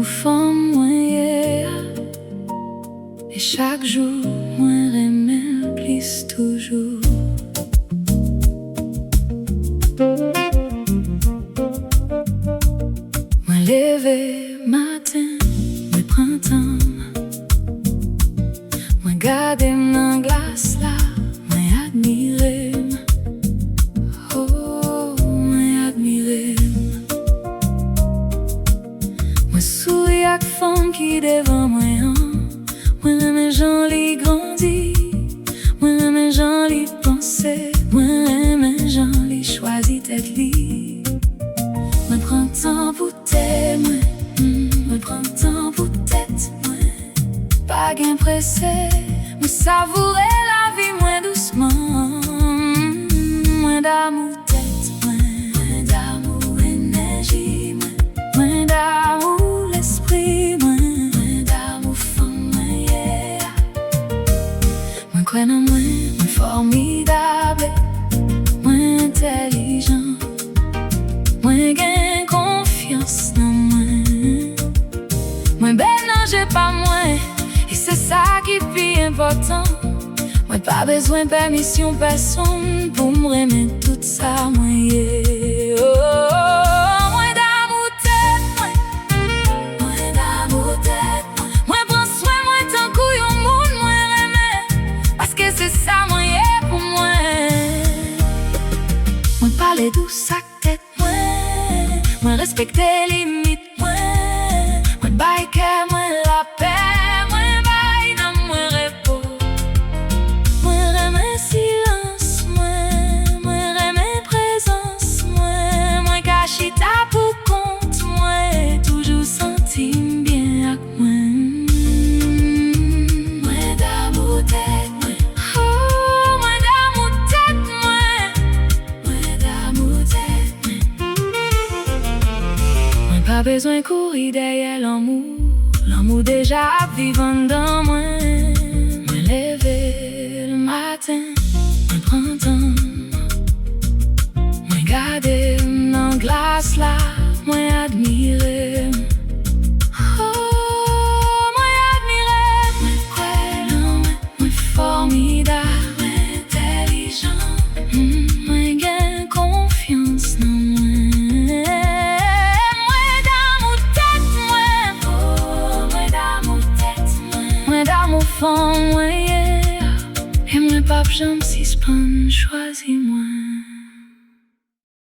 d'amour femme moyen. Et chaque jour, moi remets plus toujours. Moi lever matin, moi printemps. Moi garder dans glace là, moi admirer. Oh, moi admirer. Moi sourire avec femme qui devant moi. Moi remets Jean li grandi. Moi remets Jean li penser. Moi remets Jean li choisi tête li. Moi prends temps pour témoin. Moi prends temps pour tête moi. Pas gain pressé. Moi savourer la vie moins doucement. Moins d'amour tête moi. Moins d'amour énergie moi. Moins d'amour l'esprit moi. Moins d'amour femme moi yeah. Moins crois en moi. Moins formidable. Moins intelligent. Moins gain confiance dans moi. Moins belle non j'ai pas moins. Et c'est ça qui est plus important. Moi pas besoin de permission personne pour me remettre tout ça moi yeah. Oh, oh, oh. Moins d'amour tête moi. Moins d'amour tête moi. Moins prends soin moi tant que yon monde moi remet. Parce que c'est ça moi yeah pour moi. Moins parler douce à tête moi. Moins respecter les limites moi. Moins bail que moi la paix. Pas besoin de courir derrière l'amour. L'amour déjà vivant dans moi. Moi lever le matin, moi printemps. Moi garder dans glace là, moi admirer. Oh, moi admirer. Moi croyant, moi formidable, moi intelligent. Moi gain confiance dans moi. Femme, ouais, yeah. Et moi, pape, j'aime si c'est pas choisi, moi.